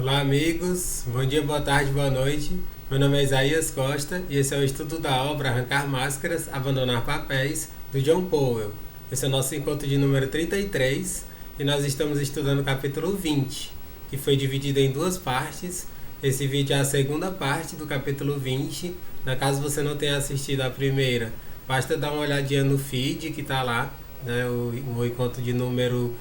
Olá, amigos. Bom dia, boa tarde, boa noite. Meu nome é Isaías Costa e esse é o estudo da obra Arrancar Máscaras, Abandonar Papéis, do John Powell. Esse é o nosso encontro de número 33 e nós estamos estudando o capítulo 20, que foi dividido em duas partes. Esse vídeo é a segunda parte do capítulo 20. Na caso você não tenha assistido a primeira, basta dar uma olhadinha no feed que está lá, né, o encontro de número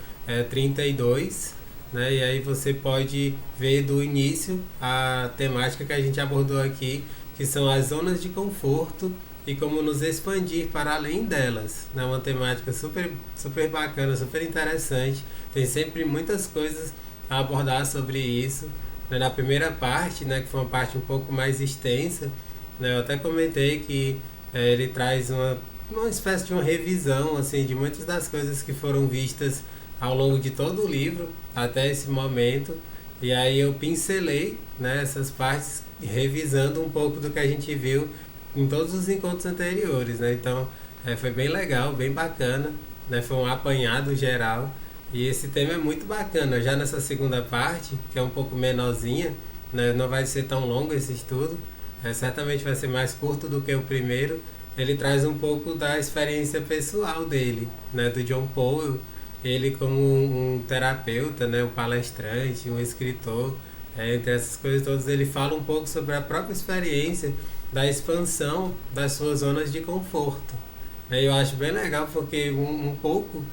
32. Né? E aí você pode ver do início a temática que a gente abordou aqui, que são as zonas de conforto e como nos expandir para além delas. É uma temática super, super bacana, super interessante. Tem sempre muitas coisas a abordar sobre isso. Né? Na primeira parte, né, que foi uma parte um pouco mais extensa, né, eu até comentei que ele traz uma espécie de uma revisão assim, de muitas das coisas que foram vistas ao longo de todo o livro até esse momento, e aí eu pincelei, né, essas partes revisando um pouco do que a gente viu em todos os encontros anteriores, né? Então foi bem legal, bem bacana, né? Foi um apanhado geral e esse tema é muito bacana. Já nessa segunda parte, que é um pouco menorzinha, né, não vai ser tão longo esse estudo, certamente vai ser mais curto do que o primeiro. Ele traz um pouco da experiência pessoal dele, né, do John Powell. Ele como um terapeuta, né, um palestrante, um escritor, entre essas coisas todas, ele fala um pouco sobre a própria experiência da expansão das suas zonas de conforto. Eu acho bem legal porque um pouco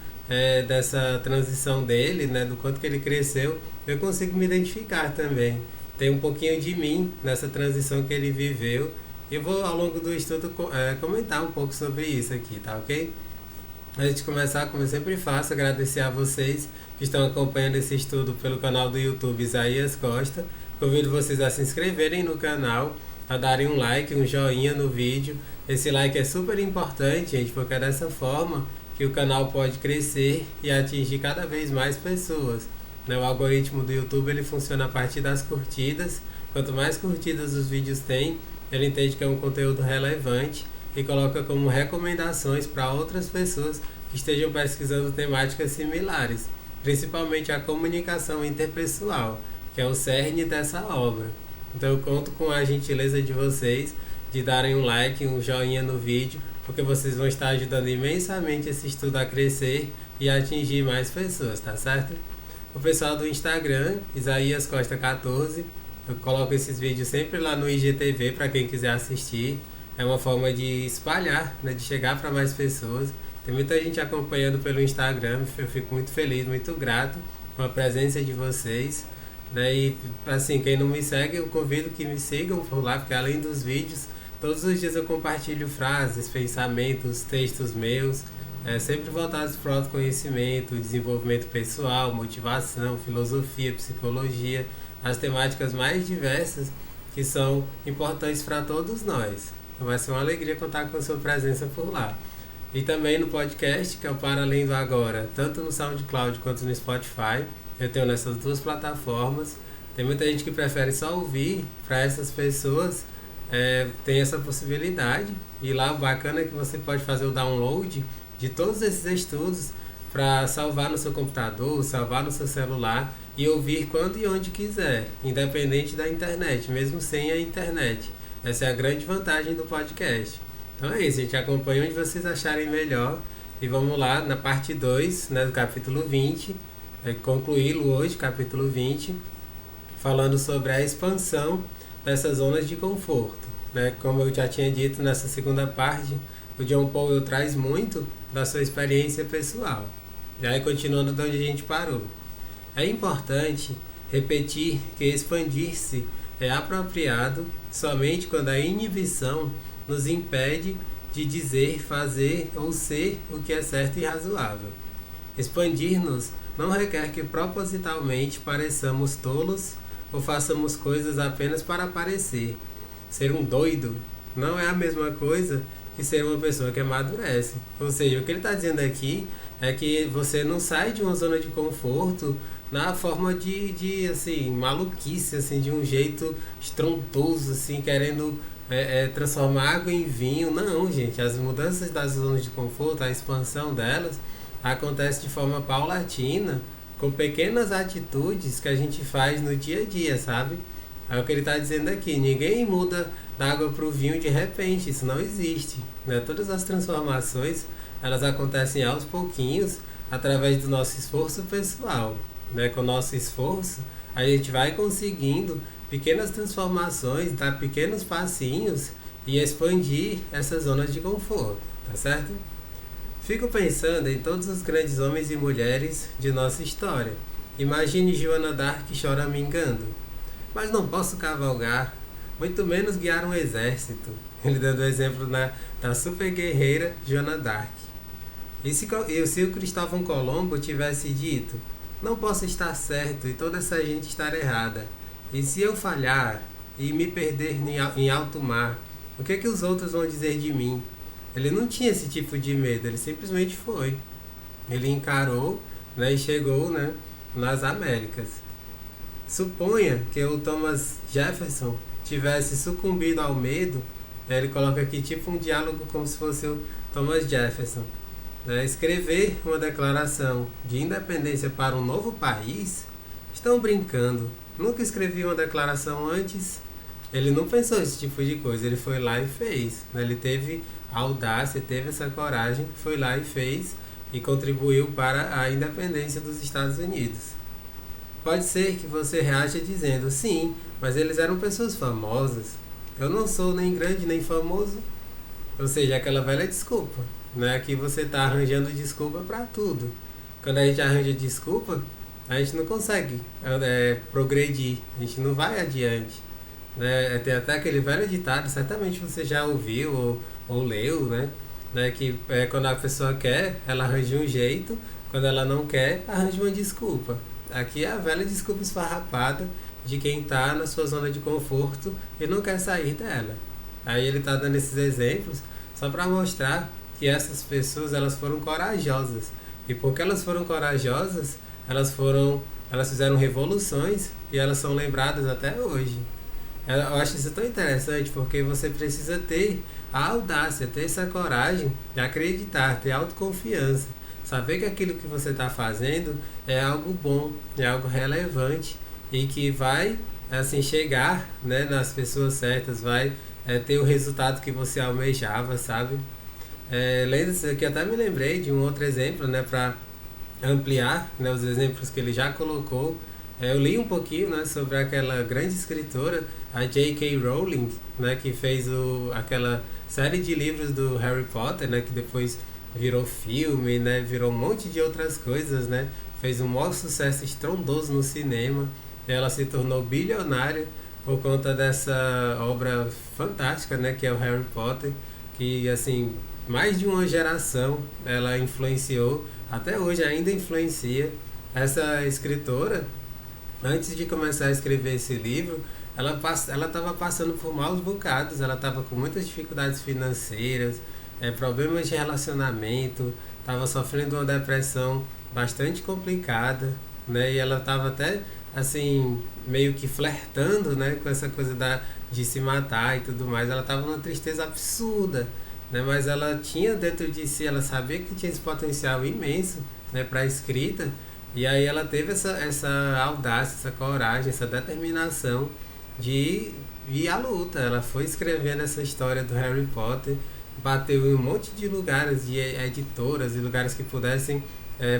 dessa transição dele, né, do quanto que ele cresceu, eu consigo me identificar também. Tem um pouquinho de mim nessa transição que ele viveu. Eu vou ao longo do estudo comentar um pouco sobre isso aqui, tá ok? Antes de começar, como eu sempre faço, agradecer a vocês que estão acompanhando esse estudo pelo canal do YouTube Isaías Costa. Convido vocês a se inscreverem no canal, a darem um like, um joinha no vídeo. Esse like é super importante, gente, porque é dessa forma que o canal pode crescer e atingir cada vez mais pessoas. O algoritmo do YouTube ele funciona a partir das curtidas. Quanto mais curtidas os vídeos têm, ele entende que é um conteúdo relevante e coloca como recomendações para outras pessoas que estejam pesquisando temáticas similares, principalmente a comunicação interpessoal, que é o cerne dessa obra. Então eu conto com a gentileza de vocês de darem um like, um joinha no vídeo, porque vocês vão estar ajudando imensamente esse estudo a crescer e a atingir mais pessoas, tá certo? O pessoal do Instagram, Isaías Costa 14, eu coloco esses vídeos sempre lá no IGTV para quem quiser assistir. É uma forma de espalhar, né, de chegar para mais pessoas. Tem muita gente acompanhando pelo Instagram, eu fico muito feliz, muito grato com a presença de vocês. Né, e assim, quem não me segue, eu convido que me sigam por lá, porque além dos vídeos, todos os dias eu compartilho frases, pensamentos, textos meus, sempre voltados para o autoconhecimento, desenvolvimento pessoal, motivação, filosofia, psicologia, as temáticas mais diversas que são importantes para todos nós. Então vai ser uma alegria contar com a sua presença por lá. E também no podcast, que é o Para Além do Agora, tanto no SoundCloud quanto no Spotify. Eu tenho nessas duas plataformas. Tem muita gente que prefere só ouvir. Para essas pessoas, tem essa possibilidade. E lá o bacana é que você pode fazer o download de todos esses estudos para salvar no seu computador, salvar no seu celular e ouvir quando e onde quiser, independente da internet, mesmo sem a internet. Essa é a grande vantagem do podcast. Então é isso, a gente acompanha onde vocês acharem melhor. E vamos lá na parte 2, né, do capítulo 20. Concluí-lo hoje, capítulo 20, falando sobre a expansão dessas zonas de conforto. Né? Como eu já tinha dito nessa segunda parte, o John Powell traz muito da sua experiência pessoal. E aí, continuando de onde a gente parou. É importante repetir que expandir-se é apropriado somente quando a inibição nos impede de dizer, fazer ou ser o que é certo e razoável. Expandir-nos não requer que propositalmente pareçamos tolos ou façamos coisas apenas para parecer. Ser um doido não é a mesma coisa que ser uma pessoa que amadurece. Ou seja, o que ele está dizendo aqui é que você não sai de uma zona de conforto na forma de assim, maluquice, assim, de um jeito estrondoso, assim, querendo transformar água em vinho. Não, gente, as mudanças das zonas de conforto, a expansão delas, acontece de forma paulatina, com pequenas atitudes que a gente faz no dia a dia, sabe? É o que ele está dizendo aqui, ninguém muda da água para o vinho de repente, isso não existe, né? Todas as transformações, elas acontecem aos pouquinhos, através do nosso esforço pessoal, né? Com o nosso esforço, a gente vai conseguindo pequenas transformações, dar pequenos passinhos e expandir essa zona de conforto, tá certo? Fico pensando em todos os grandes homens e mulheres de nossa história. Imagine Joana d'Arc choramingando. Mas não posso cavalgar, muito menos guiar um exército. Ele dando o exemplo da super guerreira Joana d'Arc. E se o Cristóvão Colombo tivesse dito, não posso estar certo e toda essa gente estar errada. E se eu falhar e me perder em alto mar, o que é que os outros vão dizer de mim? Ele não tinha esse tipo de medo, ele simplesmente foi. Ele encarou, né, e chegou, né, nas Américas. Suponha que o Thomas Jefferson tivesse sucumbido ao medo, ele coloca aqui tipo um diálogo como se fosse o Thomas Jefferson. Né, escrever uma declaração de independência para um novo país, estão brincando. Nunca escrevi uma declaração antes. Ele não pensou esse tipo de coisa, ele foi lá e fez. Né? Ele teve a audácia, teve essa coragem, foi lá e fez e contribuiu para a independência dos Estados Unidos. Pode ser que você reaja dizendo, sim, mas eles eram pessoas famosas. Eu não sou nem grande nem famoso. Ou seja, aquela velha desculpa. Né? Aqui você está arranjando desculpa para tudo. Quando a gente arranja desculpa, a gente não consegue progredir, a gente não vai adiante. Né? Tem até aquele velho ditado, certamente você já ouviu ou leu, né? Que quando a pessoa quer, ela arranja um jeito, quando ela não quer, arranja uma desculpa. Aqui é a velha desculpa esfarrapada de quem está na sua zona de conforto e não quer sair dela. Aí ele está dando esses exemplos só para mostrar que essas pessoas elas foram corajosas. E porque elas foram corajosas, elas fizeram revoluções e elas são lembradas até hoje. Eu acho isso tão interessante porque você precisa ter a audácia, ter essa coragem de acreditar, ter autoconfiança. Saber que aquilo que você está fazendo é algo bom, é algo relevante e que vai assim chegar, né, nas pessoas certas, vai ter o resultado que você almejava, sabe? Lendo aqui, até me lembrei de um outro exemplo, né, para ampliar, né, os exemplos que ele já colocou. Eu li um pouquinho, né, sobre aquela grande escritora, a J.K. Rowling, né, que fez aquela série de livros do Harry Potter, né, que depois virou filme, né, virou um monte de outras coisas, né, fez um maior sucesso estrondoso no cinema. Ela se tornou bilionária por conta dessa obra fantástica, né, que é o Harry Potter, que assim mais de uma geração ela influenciou, até hoje ainda influencia. Essa escritora, antes de começar a escrever esse livro, ela estava passando por maus bocados, ela estava com muitas dificuldades financeiras, problemas de relacionamento, estava sofrendo uma depressão bastante complicada, né? E ela estava até assim meio que flertando, né, com essa coisa de se matar e tudo mais. Ela estava numa tristeza absurda, né? Mas ela tinha dentro de si, ela sabia que tinha esse potencial imenso, né, para a escrita. E aí ela teve essa audácia, essa coragem, essa determinação de ir à luta. Ela foi escrevendo essa história do Harry Potter, bateu em um monte de lugares, de editoras e lugares que pudessem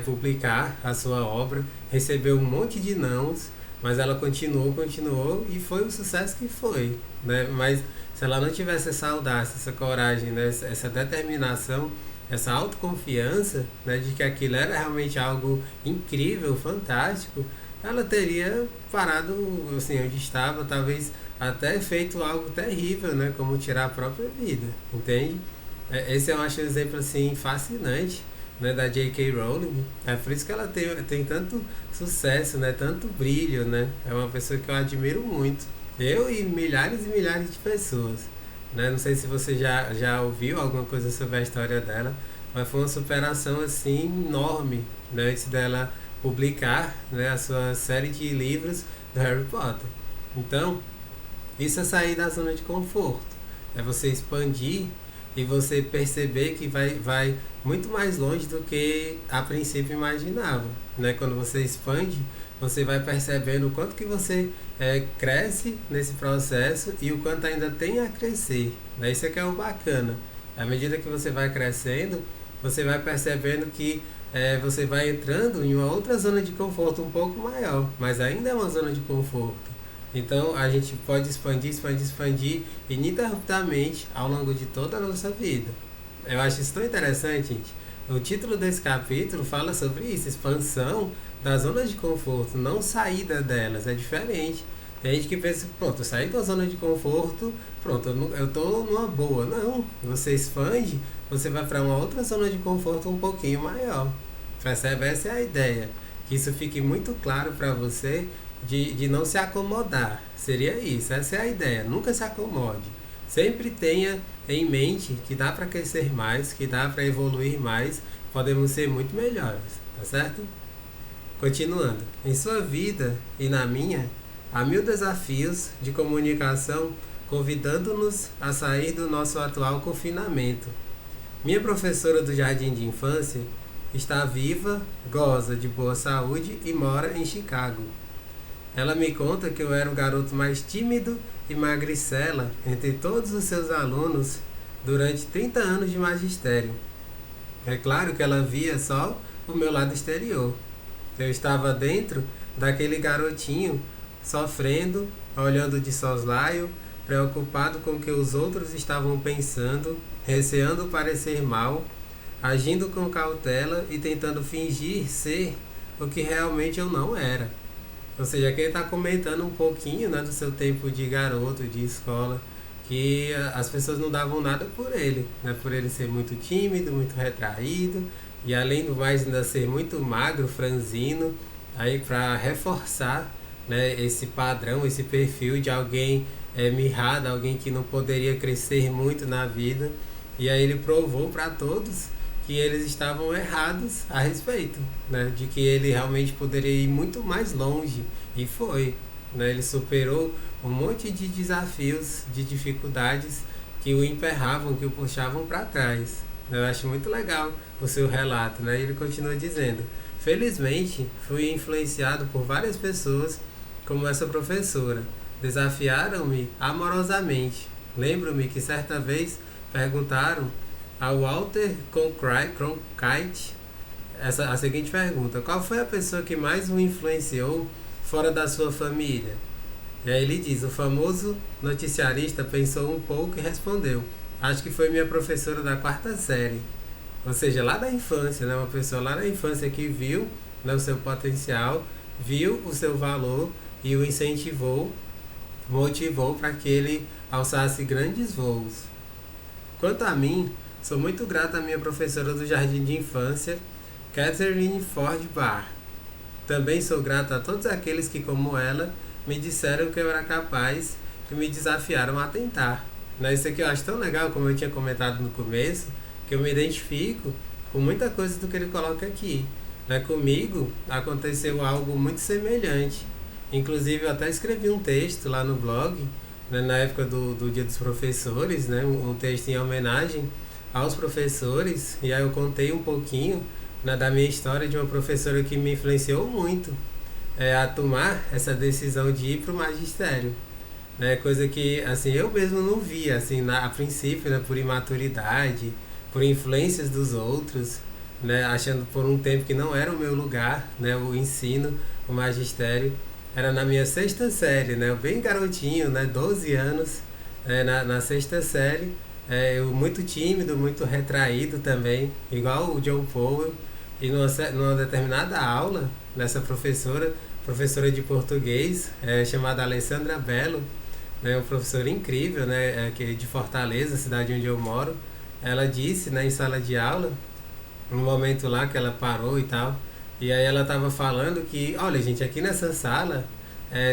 publicar a sua obra, recebeu um monte de nãos, mas ela continuou e foi o sucesso que foi, né? Mas se ela não tivesse essa audácia, essa coragem, né, essa determinação, essa autoconfiança, né, de que aquilo era realmente algo incrível, fantástico, ela teria parado assim onde estava, talvez até feito algo terrível, né, como tirar a própria vida, entende? Esse eu acho um exemplo assim fascinante, né, da J.K. Rowling. É por isso que ela tem tanto sucesso, né, tanto brilho, né? É uma pessoa que eu admiro muito. Eu e milhares de pessoas. Né? Não sei se você já ouviu alguma coisa sobre a história dela, mas foi uma superação assim enorme, né, antes dela publicar, né, a sua série de livros do Harry Potter. Então, isso é sair da zona de conforto, é você expandir e você perceber que vai muito mais longe do que a princípio imaginava, né? Quando você expande, você vai percebendo o quanto que você cresce nesse processo e o quanto ainda tem a crescer, né? Isso é que é o bacana. À medida que você vai crescendo, você vai percebendo que você vai entrando em uma outra zona de conforto um pouco maior, mas ainda é uma zona de conforto. Então a gente pode expandir, expandir, expandir ininterruptamente ao longo de toda a nossa vida. Eu acho isso tão interessante, gente. O título desse capítulo fala sobre isso, expansão das zonas de conforto, não saída delas, é diferente. Tem gente que pensa, pronto, eu saí da zona de conforto, pronto, eu tô numa boa. Não, você expande, você vai para uma outra zona de conforto um pouquinho maior. Percebe? Essa é a ideia. Que isso fique muito claro para você de não se acomodar. Seria isso, essa é a ideia. Nunca se acomode. Sempre tenha em mente que dá para crescer mais, que dá para evoluir mais, podemos ser muito melhores, tá certo? Continuando. Em sua vida e na minha, há mil desafios de comunicação convidando-nos a sair do nosso atual confinamento. Minha professora do jardim de infância está viva, goza de boa saúde e mora em Chicago. Ela me conta que eu era o garoto mais tímido e magricela entre todos os seus alunos durante 30 anos de magistério. É claro que ela via só o meu lado exterior. Eu estava dentro daquele garotinho, sofrendo, olhando de soslaio, preocupado com o que os outros estavam pensando, receando parecer mal, agindo com cautela e tentando fingir ser o que realmente eu não era. Ou seja, aqui ele está comentando um pouquinho, né, do seu tempo de garoto, de escola, que as pessoas não davam nada por ele, né, por ele ser muito tímido, muito retraído, e além do mais ainda ser muito magro, franzino, aí para reforçar, né, esse padrão, esse perfil de alguém mirrado, alguém que não poderia crescer muito na vida, e aí ele provou para todos que eles estavam errados a respeito, né, de que ele realmente poderia ir muito mais longe, e foi, né, ele superou um monte de desafios, de dificuldades que o emperravam, que o puxavam para trás. Eu acho muito legal o seu relato, né? Ele continua dizendo: felizmente fui influenciado por várias pessoas como essa professora. Desafiaram-me amorosamente. Lembro-me que certa vez perguntaram ao Walter Cronkite a seguinte pergunta: qual foi a pessoa que mais o influenciou fora da sua família? E aí ele diz: o famoso noticiarista pensou um pouco e respondeu: acho que foi minha professora da quarta série. Ou seja, lá da infância, né? Uma pessoa lá da infância que viu, né, o seu potencial, viu o seu valor e o incentivou, motivou para que ele alçasse grandes voos. Quanto a mim, sou muito grato à minha professora do jardim de infância, Catherine Ford Barr. Também sou grato a todos aqueles que, como ela, me disseram que eu era capaz e me desafiaram a tentar. Isso aqui eu acho tão legal, como eu tinha comentado no começo, que eu me identifico com muita coisa do que ele coloca aqui. Comigo aconteceu algo muito semelhante. Inclusive eu até escrevi um texto lá no blog, né, na época do Dia dos Professores, né, um texto em homenagem aos professores, e aí eu contei um pouquinho, né, da minha história de uma professora que me influenciou muito a tomar essa decisão de ir para o magistério. Coisa que assim, eu mesmo não via assim, a princípio, né, por imaturidade, por influências dos outros, né, achando por um tempo que não era o meu lugar, né, o ensino, o magistério. Era na minha sexta série, né, bem garotinho, né, 12 anos, na sexta série, eu muito tímido, muito retraído também, igual o John Powell, e numa determinada aula, dessa professora de português, chamada Alessandra Bello, né, uma professora incrível, né, que é de Fortaleza, cidade onde eu moro. Ela disse, né, em sala de aula, no momento lá que ela parou e tal, e aí ela estava falando que, olha gente, aqui nessa sala,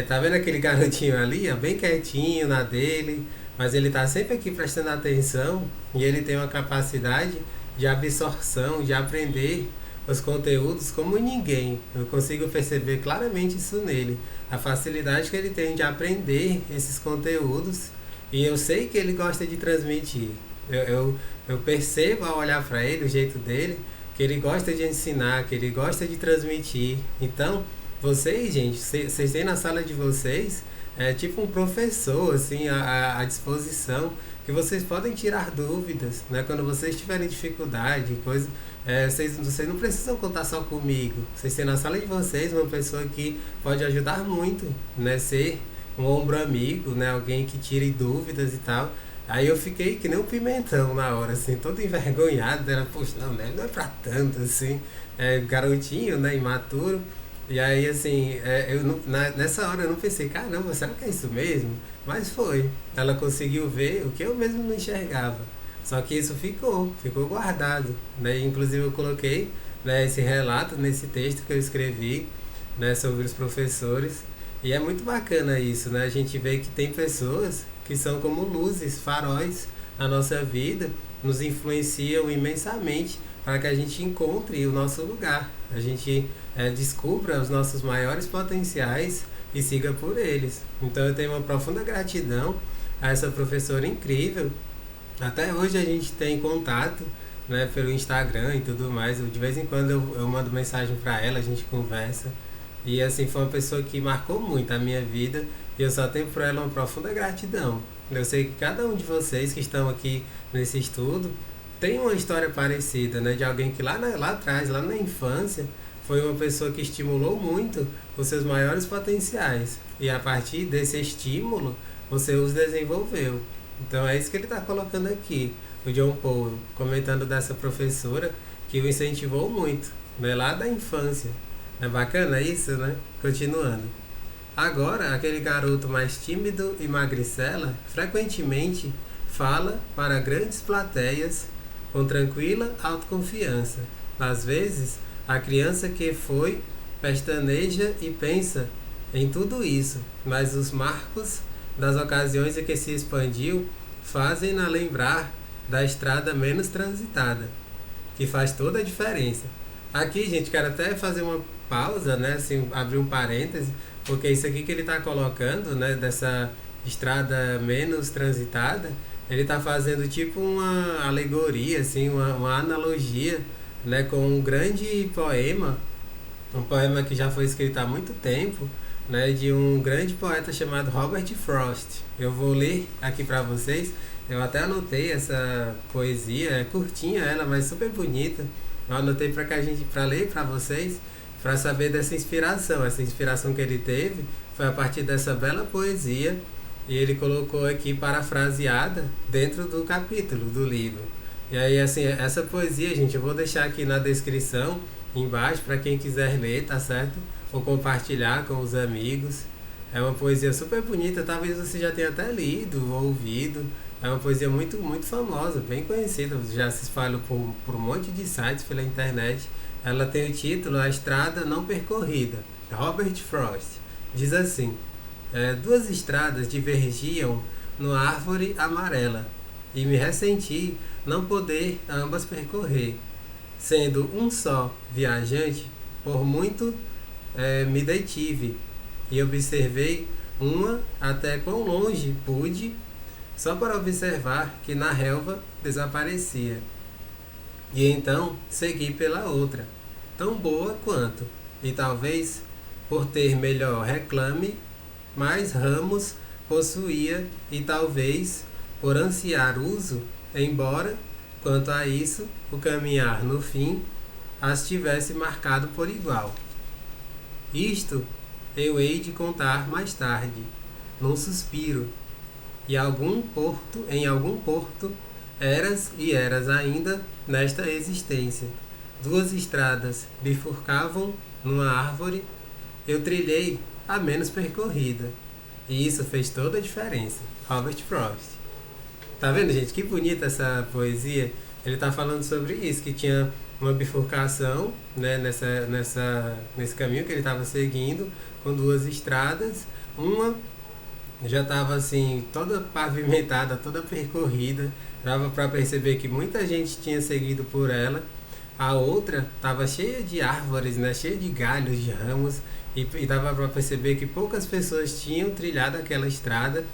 tá vendo aquele garotinho ali, bem quietinho na dele, mas ele tá sempre aqui prestando atenção e ele tem uma capacidade de absorção, de aprender os conteúdos como ninguém. Eu consigo perceber claramente isso nele, a facilidade que ele tem de aprender esses conteúdos, e eu sei que ele gosta de transmitir. Eu percebo ao olhar para ele, o jeito dele, que ele gosta de ensinar, que ele gosta de transmitir. Então, vocês, gente, vocês têm na sala de vocês tipo um professor, assim, à disposição, que vocês podem tirar dúvidas, né? Quando vocês tiverem dificuldade, coisa, vocês não precisam contar só comigo. Vocês têm na sala de vocês uma pessoa que pode ajudar muito, né? Ser um ombro amigo, né? Alguém que tire dúvidas e tal. Aí eu fiquei que nem um pimentão na hora, assim, todo envergonhado. Era, poxa, não, né? Não é pra tanto, assim, garotinho, né? Imaturo. E aí, assim, nessa hora eu não pensei, caramba, será que é isso mesmo? Mas foi. Ela conseguiu ver o que eu mesmo não enxergava. Só que isso ficou guardado, né? Inclusive eu coloquei, né, esse relato nesse texto que eu escrevi, né, sobre os professores. E é muito bacana isso, né? A gente vê que tem pessoas que são como luzes, faróis na nossa vida, nos influenciam imensamente para que a gente encontre o nosso lugar, a gente descubra os nossos maiores potenciais e siga por eles. Então eu tenho uma profunda gratidão a essa professora incrível. Até hoje a gente tem contato, né, pelo Instagram e tudo mais. De vez em quando eu mando mensagem para ela, a gente conversa. E assim, foi uma pessoa que marcou muito a minha vida e eu só tenho por ela uma profunda gratidão. Eu sei que cada um de vocês que estão aqui nesse estudo tem uma história parecida, né? De alguém que lá atrás, lá na infância, foi uma pessoa que estimulou muito os seus maiores potenciais. E a partir desse estímulo, você os desenvolveu. Então é isso que ele está colocando aqui, o John Paul, comentando dessa professora que o incentivou muito, né? Lá da infância. É bacana isso, né? Continuando. Agora, aquele garoto mais tímido e magricela frequentemente fala para grandes plateias com tranquila autoconfiança. Às vezes, a criança que foi pestaneja e pensa em tudo isso, mas os marcos das ocasiões em que se expandiu fazem-na lembrar da estrada menos transitada, que faz toda a diferença. Aqui, gente, quero até fazer uma pausa, né? Assim, abrir um parêntese, porque isso aqui que ele está colocando, né? Dessa estrada menos transitada, ele está fazendo tipo uma alegoria, assim, uma analogia, né? Com um grande poema, um poema que já foi escrito há muito tempo, né? De um grande poeta chamado Robert Frost. Eu vou ler aqui para vocês. Eu até anotei essa poesia, é curtinha ela, mas super bonita. Eu anotei para ler para vocês, para saber dessa inspiração. Essa inspiração que ele teve foi a partir dessa bela poesia e ele colocou aqui parafraseada dentro do capítulo do livro. E aí, assim, essa poesia, gente, eu vou deixar aqui na descrição, embaixo, para quem quiser ler, tá certo? Ou compartilhar com os amigos. É uma poesia super bonita, talvez você já tenha até lido ou ouvido. É uma poesia muito, muito famosa, bem conhecida, já se espalhou por um monte de sites pela internet. Ela tem o título A Estrada Não Percorrida, Robert Frost. Diz assim: duas estradas divergiam numa árvore amarela, e me ressenti não poder ambas percorrer. Sendo um só viajante, por muito me detive, e observei uma até quão longe pude, só para observar que na relva desaparecia. E então segui pela outra, tão boa quanto, e talvez, por ter melhor reclame, mais ramos possuía, e talvez, por ansiar uso, embora, quanto a isso, o caminhar no fim as tivesse marcado por igual. Isto eu hei de contar mais tarde, num suspiro, e em algum porto, eras ainda nesta existência. Duas estradas bifurcavam numa árvore, eu trilhei a menos percorrida. E isso fez toda a diferença. Robert Frost. Tá vendo, gente? Que bonita essa poesia. Ele tá falando sobre isso, que tinha uma bifurcação, né, nesse caminho que ele estava seguindo, com duas estradas. Uma já estava assim, toda pavimentada, toda percorrida, dava para perceber que muita gente tinha seguido por ela. A outra estava cheia de árvores, né, cheia de galhos, de ramos, e dava para perceber que poucas pessoas tinham trilhado aquela estrada.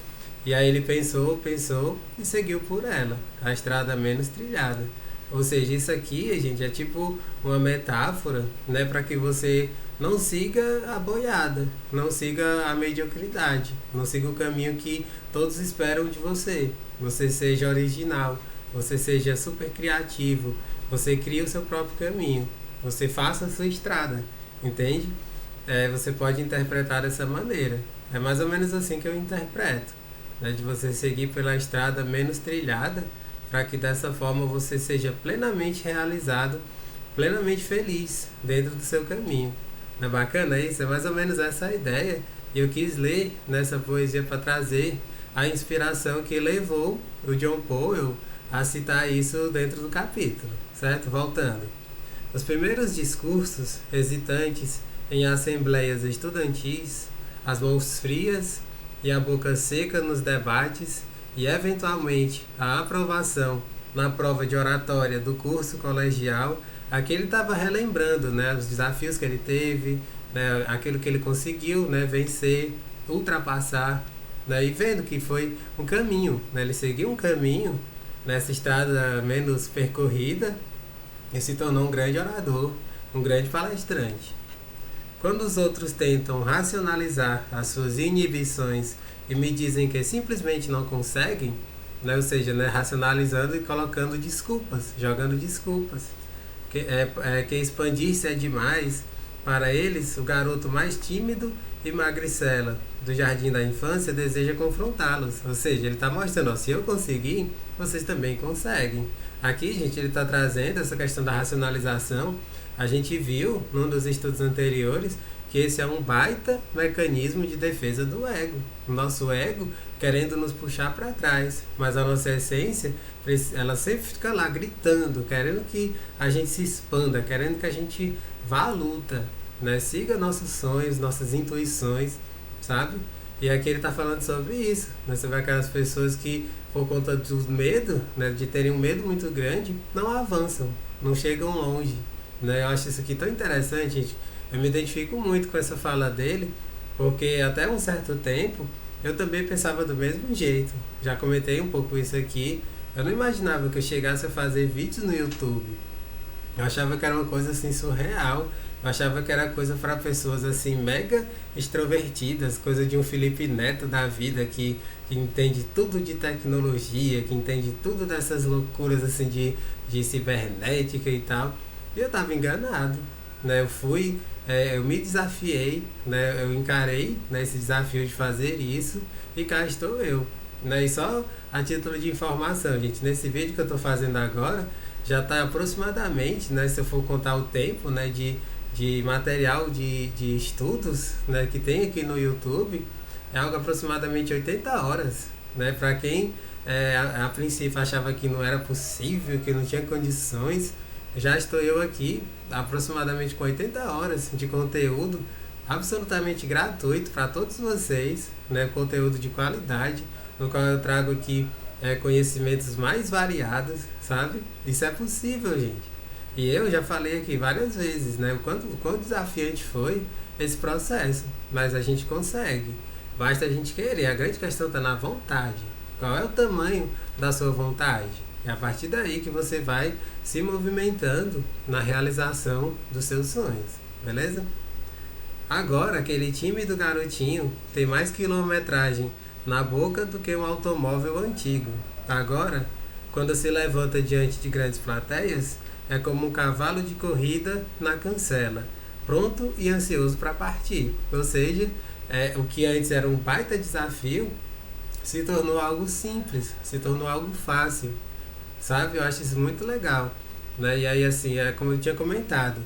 E aí ele pensou e seguiu por ela, a estrada menos trilhada. Ou seja, isso aqui, gente, é tipo uma metáfora, né, para que você não siga a boiada, não siga a mediocridade, não siga o caminho que todos esperam de você. Você seja original, você seja super criativo, você cria o seu próprio caminho, você faça a sua estrada, entende? Você pode interpretar dessa maneira. É mais ou menos assim que eu interpreto, né, de você seguir pela estrada menos trilhada, para que dessa forma você seja plenamente realizado, plenamente feliz dentro do seu caminho. Não é bacana isso? É mais ou menos essa a ideia. E eu quis ler nessa poesia para trazer a inspiração que levou o John Powell a citar isso dentro do capítulo, certo? Voltando. Os primeiros discursos hesitantes em assembleias estudantis, as mãos frias e a boca seca nos debates e, eventualmente, a aprovação na prova de oratória do curso colegial, aqui ele estava relembrando, né, os desafios que ele teve, né, aquilo que ele conseguiu, né, vencer, ultrapassar, né, e vendo que foi um caminho, né, ele seguiu um caminho nessa estrada menos percorrida e se tornou um grande orador, um grande palestrante. Quando os outros tentam racionalizar as suas inibições e me dizem que simplesmente não conseguem, né, ou seja, né, racionalizando e colocando desculpas, jogando desculpas, que expandir-se é demais, para eles, o garoto mais tímido e magricela do jardim da infância deseja confrontá-los. Ou seja, ele está mostrando, ó, se eu conseguir, vocês também conseguem. Aqui, gente, ele está trazendo essa questão da racionalização. A gente viu, num dos estudos anteriores, que esse é um baita mecanismo de defesa do ego. O nosso ego querendo nos puxar para trás, mas a nossa essência, ela sempre fica lá gritando, querendo que a gente se expanda, querendo que a gente vá à luta, né? Siga nossos sonhos, nossas intuições, sabe? E aqui ele está falando sobre isso, né? Você vê aquelas pessoas que, por conta do medo, né, de terem um medo muito grande, não avançam, não chegam longe, né? Eu acho isso aqui tão interessante, gente. Eu me identifico muito com essa fala dele, porque até um certo tempo eu também pensava do mesmo jeito. Já comentei um pouco isso aqui. Eu não imaginava que eu chegasse a fazer vídeos no YouTube. Eu achava que era uma coisa assim surreal. Eu achava que era coisa para pessoas assim mega extrovertidas, coisa de um Felipe Neto da vida que entende tudo de tecnologia, que entende tudo dessas loucuras assim de cibernética e tal. E eu estava enganado, né? Eu me desafiei, né? Eu encarei, né, esse desafio de fazer isso e cá estou eu, né? E só a título de informação, gente, nesse vídeo que eu estou fazendo agora já está aproximadamente, né, se eu for contar o tempo, né, de material de estudos, né, que tem aqui no YouTube, é algo aproximadamente 80 horas, né? Para quem a princípio achava que não era possível, que não tinha condições, já estou eu aqui aproximadamente com 80 horas de conteúdo absolutamente gratuito para todos vocês, né? Conteúdo de qualidade, no qual eu trago aqui conhecimentos mais variados, sabe? Isso é possível, gente. E eu já falei aqui várias vezes, né? O quão desafiante foi esse processo, mas a gente consegue. Basta a gente querer. A grande questão está na vontade. Qual é o tamanho da sua vontade? É a partir daí que você vai se movimentando na realização dos seus sonhos, beleza? Agora, aquele tímido garotinho tem mais quilometragem na boca do que um automóvel antigo. Agora, quando se levanta diante de grandes plateias, é como um cavalo de corrida na cancela, pronto e ansioso para partir. Ou seja, o que antes era um baita desafio se tornou algo simples, se tornou algo fácil. Sabe? Eu acho isso muito legal, né? E aí, assim, como eu tinha comentado,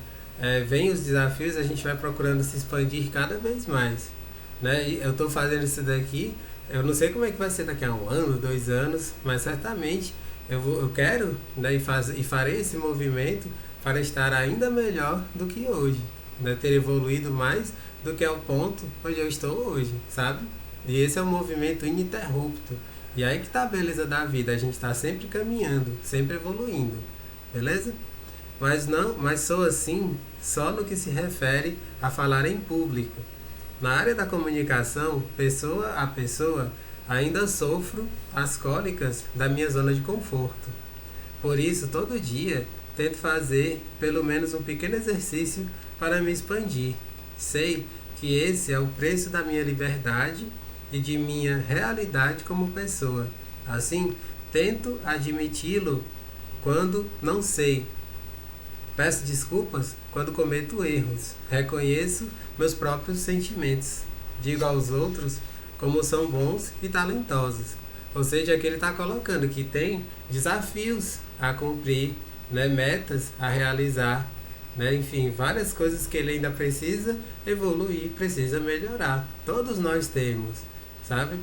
vem os desafios, a gente vai procurando se expandir cada vez mais, né? E eu estou fazendo isso daqui, eu não sei como é que vai ser daqui a 1 ano, 2 anos, mas certamente eu quero, né, e farei esse movimento para estar ainda melhor do que hoje, né? Ter evoluído mais do que ao ponto onde eu estou hoje, sabe? E esse é um movimento ininterrupto. E aí que tá a beleza da vida, a gente tá sempre caminhando, sempre evoluindo, beleza? Mas sou assim só no que se refere a falar em público. Na área da comunicação, pessoa a pessoa, ainda sofro as cólicas da minha zona de conforto. Por isso, todo dia, tento fazer pelo menos um pequeno exercício para me expandir. Sei que esse é o preço da minha liberdade e de minha realidade como pessoa. Assim, tento admiti-lo quando não sei. Peço desculpas quando cometo erros. Reconheço meus próprios sentimentos. Digo aos outros como são bons e talentosos. Ou seja, aqui ele está colocando que tem desafios a cumprir, né, metas a realizar, né, enfim, várias coisas que ele ainda precisa evoluir, precisa melhorar. Todos nós temos, sabe?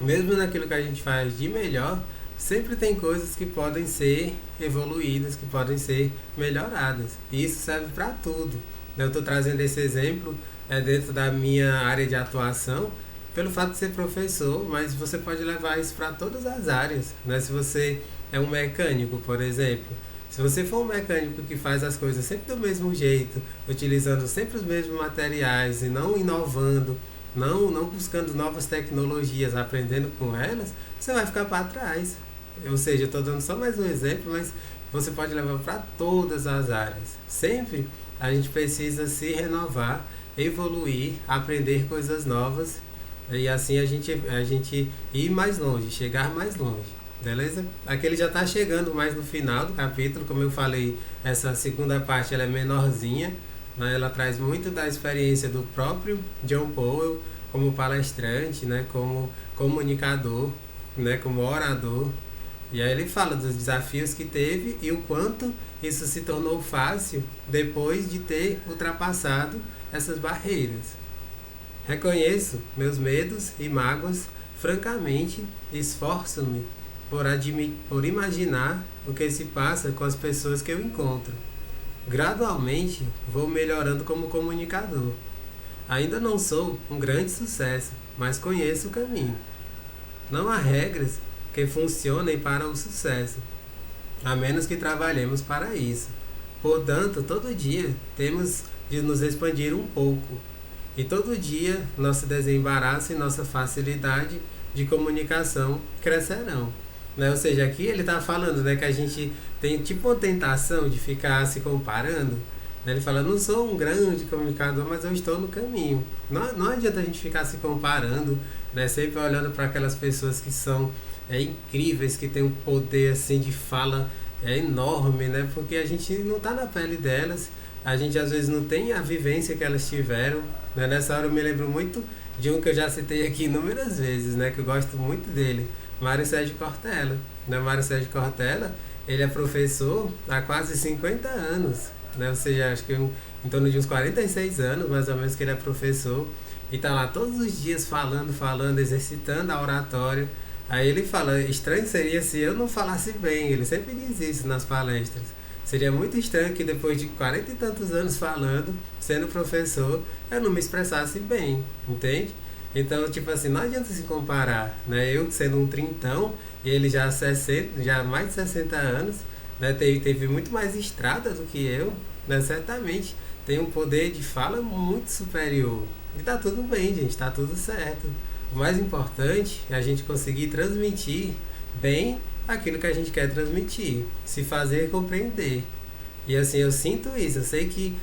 Mesmo naquilo que a gente faz de melhor, sempre tem coisas que podem ser evoluídas, que podem ser melhoradas. E isso serve para tudo. Eu estou trazendo esse exemplo dentro da minha área de atuação, pelo fato de ser professor, mas você pode levar isso para todas as áreas, né? Se você é um mecânico, por exemplo, se você for um mecânico que faz as coisas sempre do mesmo jeito, utilizando sempre os mesmos materiais e não inovando, não buscando novas tecnologias, aprendendo com elas, você vai ficar para trás. Ou seja, eu estou dando só mais um exemplo, mas você pode levar para todas as áreas. Sempre a gente precisa se renovar, evoluir, aprender coisas novas e assim a gente ir mais longe, chegar mais longe. Beleza? Aqui ele já está chegando mais no final do capítulo. Como eu falei, essa segunda parte ela é menorzinha, né? Ela traz muito da experiência do próprio John Powell como palestrante, né? Como comunicador, né? Como orador. E aí ele fala dos desafios que teve e o quanto isso se tornou fácil depois de ter ultrapassado essas barreiras. Reconheço meus medos e mágoas francamente e esforço-me por imaginar o que se passa com as pessoas que eu encontro. Gradualmente vou melhorando como comunicador. Ainda não sou um grande sucesso, mas conheço o caminho. Não há regras que funcionem para o sucesso, a menos que trabalhemos para isso. Portanto, todo dia temos de nos expandir um pouco. E todo dia nosso desembaraço e nossa facilidade de comunicação crescerão. Né? Ou seja, aqui ele está falando, né, que a gente tem tipo uma tentação de ficar se comparando. Né? Ele fala, não sou um grande comunicador, mas eu estou no caminho. Não adianta a gente ficar se comparando, né? Sempre olhando para aquelas pessoas que são incríveis, que têm um poder assim de fala enorme, né? Porque a gente não está na pele delas, a gente às vezes não tem a vivência que elas tiveram. Né? Nessa hora eu me lembro muito de um que eu já citei aqui inúmeras vezes, né? Que eu gosto muito dele, Mário Sérgio Cortella. Né? Mário Sérgio Cortella, ele é professor há quase 50 anos, né? Ou seja, acho que em torno de uns 46 anos, mais ou menos, que ele é professor, e tá lá todos os dias falando, exercitando a oratória. Aí ele fala, estranho seria se eu não falasse bem, ele sempre diz isso nas palestras. Seria muito estranho que depois de 40 e tantos anos falando, sendo professor, eu não me expressasse bem, entende? Então, tipo assim, não adianta se comparar, né? Eu sendo um trintão, e ele já 60, já mais de 60 anos, né? Teve muito mais estrada do que eu, né? Certamente tem um poder de fala muito superior. E tá tudo bem, gente, tá tudo certo. O mais importante é a gente conseguir transmitir bem aquilo que a gente quer transmitir, se fazer compreender. E assim, eu sinto isso, eu sei que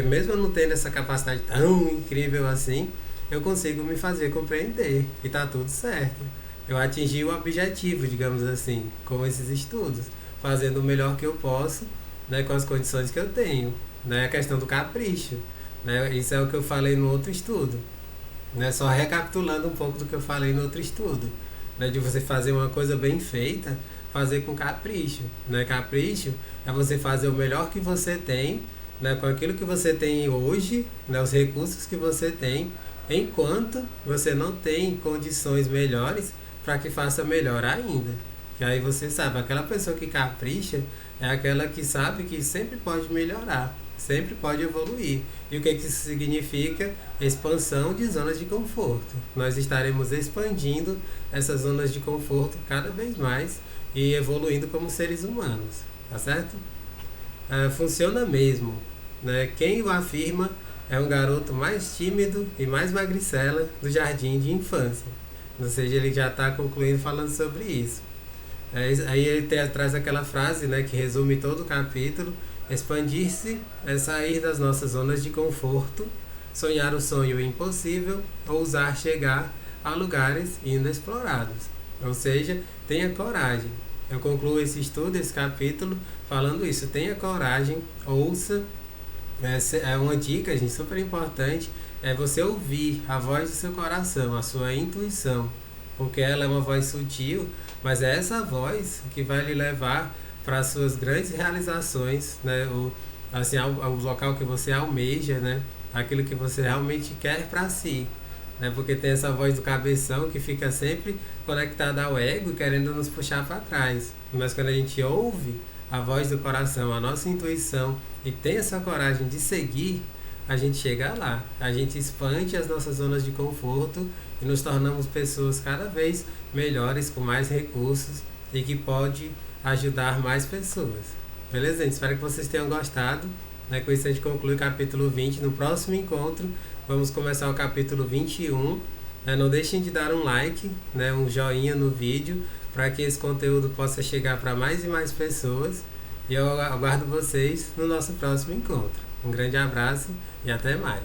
mesmo eu não tendo essa capacidade tão incrível assim, eu consigo me fazer compreender e tá tudo certo. Eu atingi o objetivo, digamos assim, com esses estudos, fazendo o melhor que eu posso, né, com as condições que eu tenho, né, a questão do capricho, né, isso é o que eu falei no outro estudo, né, só recapitulando um pouco do que eu falei no outro estudo, né, de você fazer uma coisa bem feita, fazer com capricho, né, capricho é você fazer o melhor que você tem, né, com aquilo que você tem hoje, né, os recursos que você tem, enquanto você não tem condições melhores para que faça melhor ainda. Que aí você sabe, aquela pessoa que capricha é aquela que sabe que sempre pode melhorar, sempre pode evoluir. E o que isso significa? Expansão de zonas de conforto. Nós estaremos expandindo essas zonas de conforto cada vez mais e evoluindo como seres humanos, tá certo? Funciona mesmo, né? Quem o afirma é um garoto mais tímido e mais magricela do jardim de infância. Ou seja, ele já está concluindo falando sobre isso. Aí ele traz aquela frase, né, que resume todo o capítulo: expandir-se é sair das nossas zonas de conforto, sonhar o sonho impossível, ousar chegar a lugares inexplorados. Ou seja, tenha coragem. Eu concluo esse estudo, esse capítulo, falando isso: tenha coragem, ouça. Essa é uma dica, gente, super importante, é você ouvir a voz do seu coração, a sua intuição, porque ela é uma voz sutil, mas é essa voz que vai lhe levar para as suas grandes realizações, né? Assim, ao local que você almeja, né? Aquilo que você realmente quer para si, né? Porque tem essa voz do cabeção que fica sempre conectada ao ego, querendo nos puxar para trás. Mas quando a gente ouve a voz do coração, a nossa intuição, e tem essa coragem de seguir, a gente chega lá, a gente expande as nossas zonas de conforto e nos tornamos pessoas cada vez melhores, com mais recursos e que pode ajudar mais pessoas. Beleza, gente? Espero que vocês tenham gostado. Né? Com isso a gente conclui o capítulo 20. No próximo encontro vamos começar o capítulo 21. Né? Não deixem de dar um like, né? Um joinha no vídeo, para que esse conteúdo possa chegar para mais e mais pessoas. E eu aguardo vocês no nosso próximo encontro. Um grande abraço e até mais.